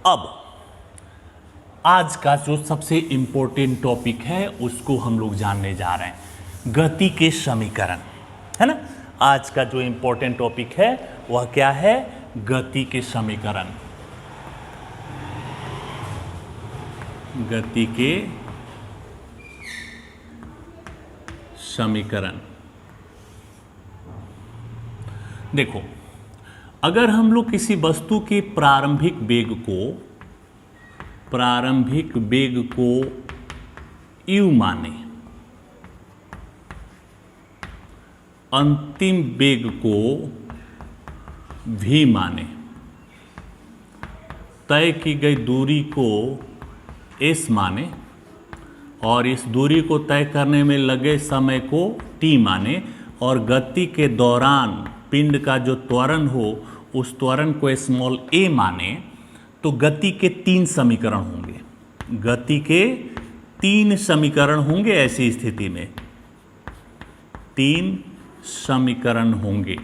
अब आज का जो सबसे इंपॉर्टेंट टॉपिक है उसको हम लोग जानने जा रहे हैं, गति के समीकरण, है ना। आज का जो इंपॉर्टेंट टॉपिक है वह क्या है? गति के समीकरण। गति के समीकरण। देखो, अगर हम लोग किसी वस्तु के प्रारंभिक वेग को u माने, अंतिम वेग को v माने, तय की गई दूरी को s माने और इस दूरी को तय करने में लगे समय को t माने और गति के दौरान पिंड का जो त्वरण हो उस त्वरण को स्मॉल a माने, तो गति के 3 समीकरण होंगे। गति के 3 समीकरण होंगे। ऐसी स्थिति में 3 समीकरण होंगे।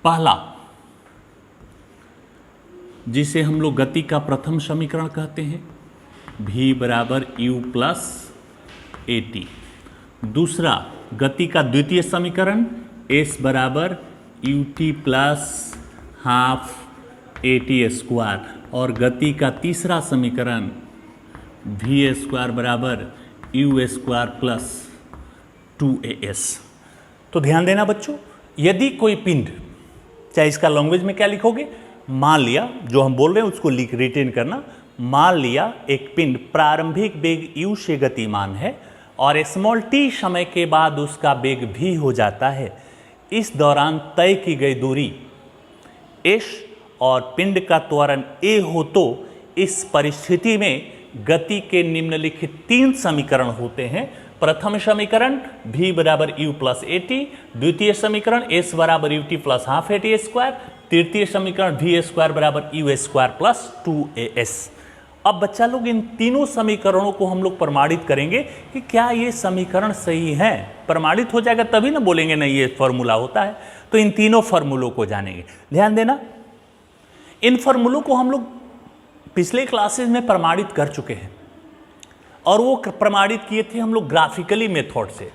पहला, जिसे हम लोग गति का प्रथम समीकरण कहते हैं, v बराबर u प्लस ए टी। दूसरा, गति का द्वितीय समीकरण s बराबर यू टी प्लस हाफ ए टी स्क्वायर। और गति का तीसरा समीकरण v स्क्वायर बराबर यू स्क्वायर प्लस 2as। तो ध्यान देना बच्चों, यदि कोई पिंड, चाहे इसका लैंग्वेज में क्या लिखोगे, मान लिया, जो हम बोल रहे हैं उसको रिटेन करना, मान लिया एक पिंड प्रारंभिक वेग u से गतिमान है और स्मॉल t समय के बाद उसका वेग v हो जाता है। इस दौरान तय की गई दूरी s और पिंड का त्वरण a हो, तो इस परिस्थिति में गति के निम्नलिखित 3 समीकरण होते हैं। प्रथम समीकरण v बराबर u प्लस ए टी, द्वितीय समीकरण s बराबर यू टी प्लस हाफ ए टी स्क्वायर, तृतीय समीकरण v स्क्वायर बराबर यू स्क्वायर प्लस 2as। अब बच्चा लोग, इन तीनों समीकरणों को हम लोग प्रमाणित करेंगे कि क्या ये समीकरण सही हैं। प्रमाणित हो जाएगा तभी ना बोलेंगे नहीं ये फॉर्मूला होता है। तो इन तीनों फॉर्मूलों को जानेंगे। ध्यान देना, इन फॉर्मूलों को हम लोग पिछले क्लासेस में प्रमाणित कर चुके हैं और वो प्रमाणित किए थे हम लोग ग्राफिकली मेथड से।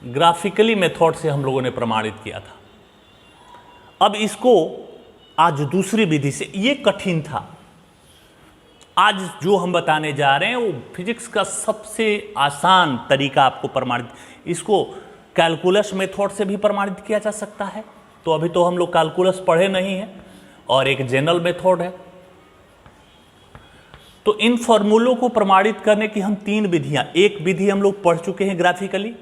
ग्राफिकली मेथड से हम लोगों ने प्रमाणित किया था। अब इसको आज दूसरी विधि से, ये कठिन था। आज जो हम बताने जा रहे हैं वो फिजिक्स का सबसे आसान तरीका आपको प्रमाणित, इसको कैलकुलस मेथड से भी प्रमाणित किया जा सकता है। तो अभी तो हम लोग कैलकुलस पढ़े नहीं हैं और एक जनरल मेथड है। तो इन फॉर्मूलों को प्रमाणित करने की हम 3 विधियां, एक विधि हम लोग पढ़ चुके हैं ग्राफिकली,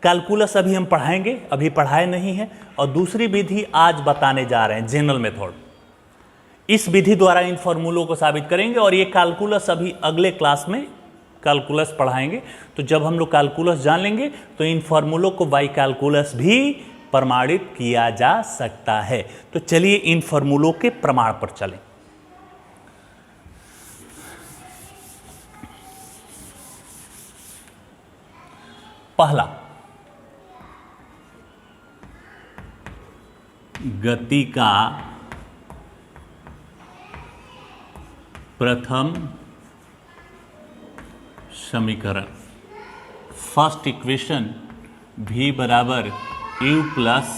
कैलकुलस अभी हम पढ़ाएंगे, अभी पढ़ाए नहीं है, और दूसरी विधि आज बताने जा रहे हैं जनरल मेथड। इस विधि द्वारा इन फॉर्मूलों को साबित करेंगे और ये कैलकुलस अभी अगले क्लास में कैलकुलस पढ़ाएंगे। तो जब हम लोग कैलकुलस जान लेंगे तो इन फॉर्मूलों को बाई कैलकुलस भी प्रमाणित किया जा सकता है। तो चलिए इन फॉर्मूलों के प्रमाण पर चलें। पहला, गति का प्रथम समीकरण, फर्स्ट इक्वेशन v बराबर u प्लस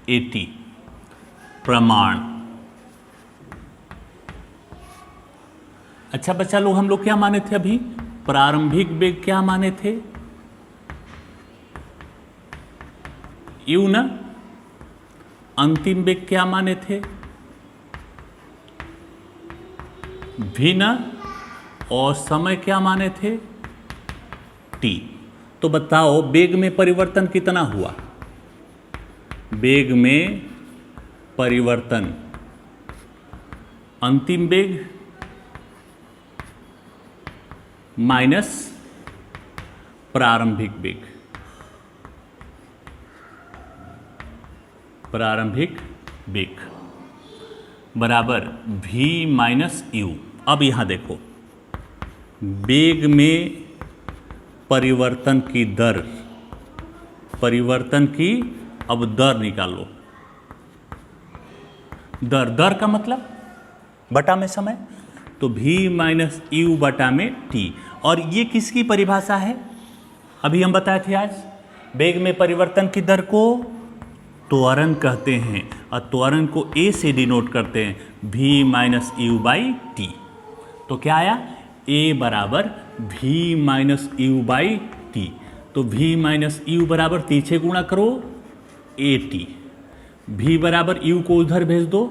ए टी। प्रमाण। अच्छा बच्चा लोग, हम लोग क्या माने थे अभी? प्रारंभिक वेग क्या माने थे? u ना। अंतिम वेग क्या माने थे? v ना। और समय क्या माने थे? t। तो बताओ वेग में परिवर्तन कितना हुआ? वेग में परिवर्तन, अंतिम वेग माइनस प्रारंभिक वेग, प्रारंभिक वेग बराबर v माइनस यू। अब यहां देखो, वेग में परिवर्तन की दर, परिवर्तन की अब दर निकालो, दर, दर का मतलब बटा में समय, तो v माइनस यू बटा में t। और ये किसकी परिभाषा है? अभी हम बताए थे आज, वेग में परिवर्तन की दर को त्वरण कहते हैं और त्वरण को a से डिनोट करते हैं v minus you by T. तो क्या आया? a बराबर v minus you by T. तो v माइनस यू बराबर पीछे गुणा करो ए टी, v बराबर u को उधर भेज दो,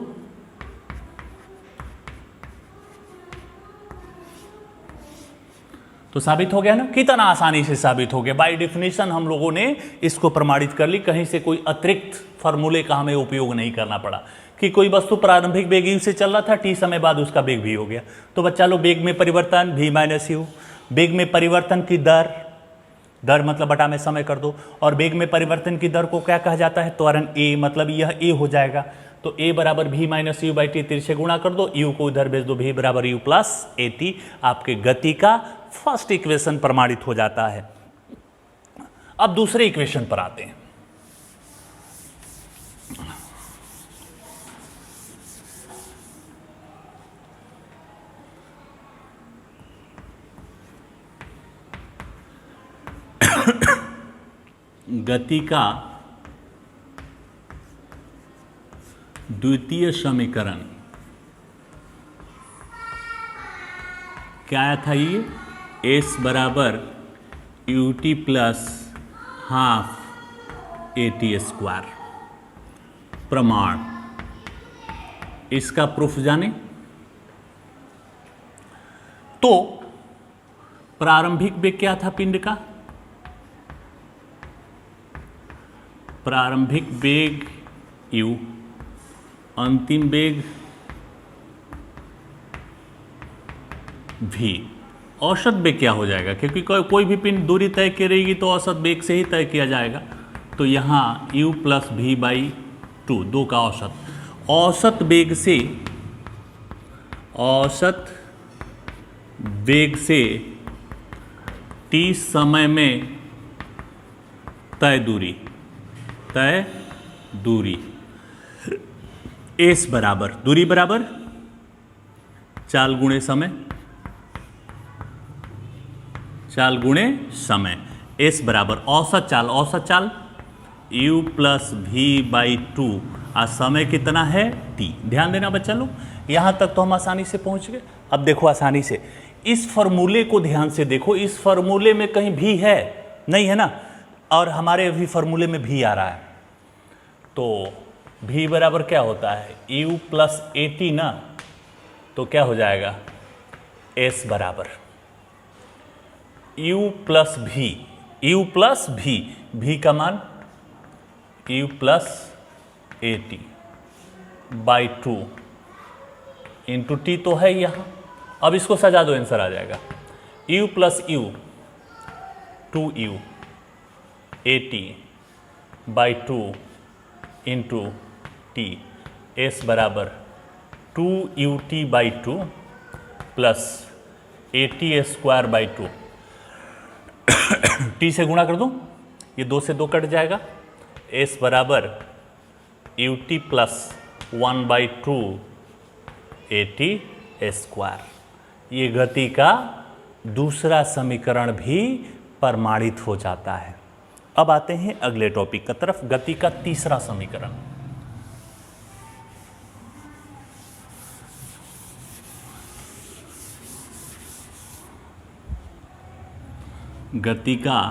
तो साबित हो गया ना। कितना आसानी से साबित हो गया, बाय डेफिनेशन हम लोगों ने इसको प्रमाणित कर ली, कहीं से कोई अतिरिक्त फार्मूले का हमें उपयोग नहीं करना पड़ा कि कोई वस्तु प्रारंभिक वेग यू से चल रहा था, टी समय बाद उसका वेग भी हो गया। तो बच्चा लोग वेग में परिवर्तन v माइनस यू, वेग में परिवर्तन की दर, दर मतलब बटा में समय कर दो, और वेग में परिवर्तन की दर को क्या कहा जाता है? त्वरण a, मतलब यह a हो जाएगा। तो a बराबर v minus you by T, तिरछे गुणा कर दो, u को उधर भेज दो, v बराबर u प्लस ए टी। आपके गति का फर्स्ट इक्वेशन प्रमाणित हो जाता है। अब दूसरे इक्वेशन पर आते हैं। गति का द्वितीय समीकरण क्या आया था? ये s बराबर यू टी प्लस हाफ ए टी स्क्वायर। प्रमाण, इसका प्रूफ जाने तो प्रारंभिक वेग क्या था पिंड का? प्रारंभिक वेग u, अंतिम वेग v। औसत वेग क्या हो जाएगा? क्योंकि कोई भी पिंड दूरी तय करेगी तो औसत वेग से ही तय किया जाएगा। तो यहाँ u plus v by two, दो का औसत, औसत वेग से, औसत वेग से t समय में तय दूरी, तय दूरी s बराबर, दूरी बराबर चाल गुणे समय, चाल गुणे समय, s बराबर औसत चाल, औसत चाल u plus v by two, और समय कितना है t। ध्यान देना बच्चा लोग, यहाँ तक तो हम आसानी से पहुँच गए। अब देखो आसानी से इस फॉर्मूले को ध्यान से देखो, इस फॉर्मूले में कहीं भी है नहीं, है ना? और हमारे अभी फॉर्मूले में भी आ रहा है, तो v बराबर क्या होता है? u प्लस ए टी ना, तो क्या हो जाएगा? s बराबर u प्लस भी, u प्लस भी, भी का मान u plus A T by two into T तो है यहाँ। अब इसको सजा दो, आंसर आ जाएगा u plus U, two U A T by two into T, S बराबर to U T by two plus A T square by two. T से गुणा कर दो, ये दो से दो कट जाएगा, एस बराबर U T plus one by two A T square. ये गति का दूसरा समीकरण भी प्रमाणित हो जाता है। अब आते हैं अगले टॉपिक की तरफ, गति का तीसरा समीकरण। गति का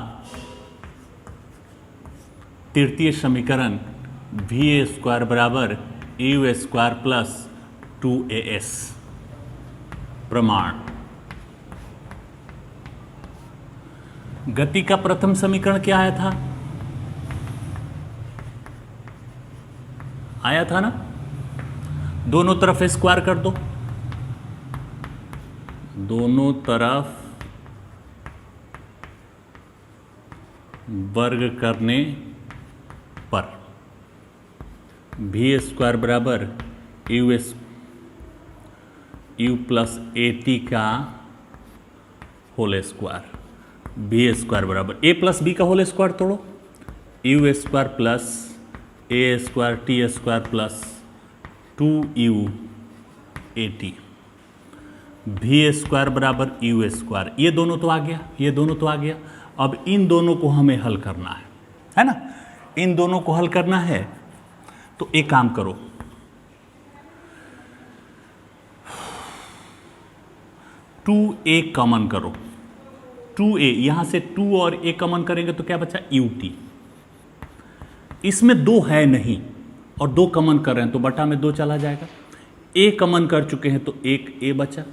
तृतीय समीकरण वी ए स्क्वायर बराबर u square plus two A S. प्रमाण, गति का प्रथम समीकरण क्या आया था? आया था ना, दोनों तरफ स्क्वायर कर दो, दोनों तरफ वर्ग करने पर वी स्क्वायर बराबर यू प्लस ए टी का होल स्क्वायर, बी स्क्वायर बराबर ए प्लस बी का होल स्क्वायर तोड़ो, u square plus a square t square plus 2u/AT, v square बराबर यू स्क्वायर, ये दोनों तो आ गया, ये दोनों तो आ गया। अब इन दोनों को हमें हल करना है ना, इन दोनों को हल करना है। तो एक काम करो, 2a कॉमन करो, 2a, यहां से 2 और a कॉमन करेंगे तो क्या बचा, ut। इसमें 2 है नहीं और 2 कॉमन कर रहे हैं तो बटा में 2 चला जाएगा। a कॉमन कर चुके हैं तो एक a बचा,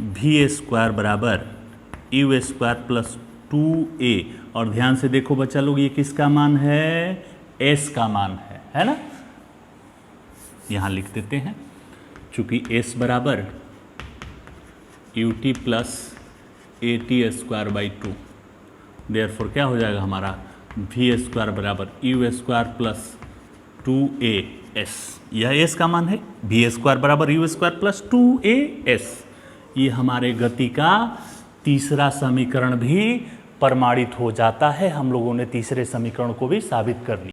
वी स्क्वायर बराबर यू स्क्वायर प्लस 2a। और ध्यान से देखो बच्चा लोग, ये किसका मान है, s का मान है ना। यहां लिख देते हैं, चूंकि s बराबर ut plus AT square by 2, therefore क्या हो जाएगा हमारा, वी स्क्वायर बराबर यू स्क्वायर प्लस 2as। यह s का मान है, वी स्क्वायर बराबर यू स्क्वायर प्लस 2as। ये हमारे गति का तीसरा समीकरण भी प्रमाणित हो जाता है। हम लोगों ने तीसरे समीकरण को भी साबित कर लिया।